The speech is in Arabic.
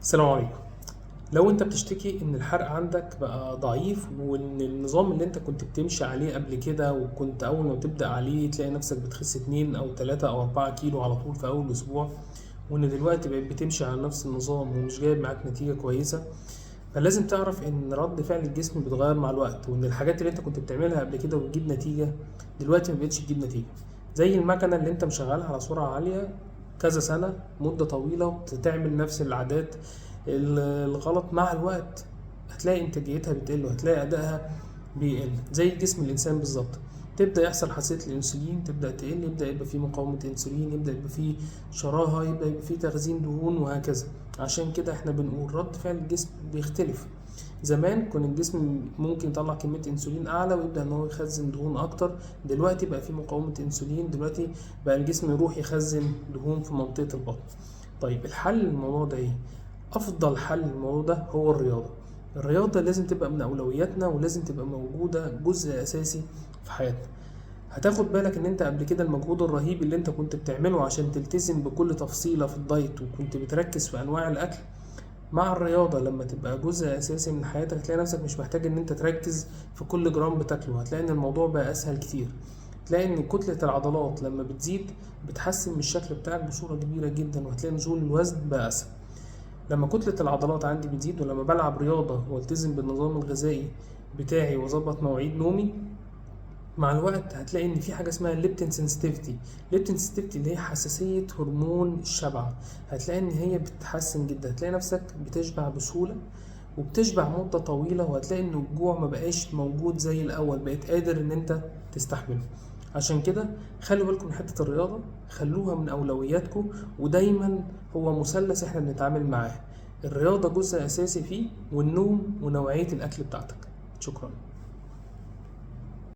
السلام عليكم. لو انت بتشتكي ان الحرق عندك بقى ضعيف وان النظام اللي انت كنت بتمشي عليه قبل كده وكنت اول ما تبدأ عليه تلاقي نفسك بتخس 2 او 3 او 4 كيلو على طول في اول اسبوع، وان دلوقتي بقيت بتمشي على نفس النظام ومش جايب معاك نتيجة كويسة، فلازم تعرف ان رد فعل الجسم بيتغير مع الوقت، وان الحاجات اللي انت كنت بتعملها قبل كده وبتجيب نتيجة دلوقتي ما بقتش تجيب نتيجة. زي المكنة اللي انت مشغلها على سرعة عالية كذا سنة مدة طويلة بتعمل نفس العادات الغلط، مع الوقت هتلاقي انتاجيتها بتقل وهتلاقي ادائها بيقل زي جسم الانسان بالظبط. تبدا يحصل حساسيه الانسولين، تبدا تقل، يبدا يبقى فيه مقاومه انسولين، يبدا يبقى فيه شراهه، يبدا يبقى فيه تخزين دهون وهكذا. عشان كده احنا بنقول رد فعل الجسم بيختلف. زمان كان الجسم ممكن يطلع كميه انسولين اعلى ويبدا ان هو يخزن دهون اكتر، دلوقتي بقى فيه مقاومه انسولين، دلوقتي بقى الجسم يروح يخزن دهون في منطقه البطن. طيب الحل للموضوع ده ايه؟ افضل حل للموضوع ده هو الرياضه. الرياضه لازم تبقى من اولوياتنا ولازم تبقى موجوده جزء اساسي في حياتنا. هتاخد بالك ان انت قبل كده المجهود الرهيب اللي انت كنت بتعمله عشان تلتزم بكل تفصيله في الدايت وكنت بتركز في انواع الاكل، مع الرياضه لما تبقى جزء اساسي من حياتك هتلاقي نفسك مش محتاج ان انت تركز في كل جرام بتاكله، هتلاقي ان الموضوع بقى اسهل كتير. تلاقي ان كتله العضلات لما بتزيد بتحسن من الشكل بتاعك بصوره كبيره جدا، وهتلاقي نزول الوزن بقى اسهل. لما كتلة العضلات عندي بتزيد ولما بلعب رياضة والتزم بالنظام الغذائي بتاعي واظبط مواعيد نومي، مع الوقت هتلاقي ان في حاجة اسمها ليبتين سنسيتيفيتي. ليبتين سنسيتيفيتي اللي هي حساسية هرمون الشبع، هتلاقي ان هي بتتحسن جدا، هتلاقي نفسك بتشبع بسهولة وبتشبع مدة طويلة، وهتلاقي ان الجوع ما بقاش موجود زي الاول، بقيت قادر ان انت تستحمله. عشان كده خلوا بالكم من حتة الرياضة، خلوها من اولوياتكم، ودايما هو مثلث احنا بنتعامل معاه. الرياضة جزء اساسي فيه، والنوم ونوعية الاكل بتاعتك. شكرا.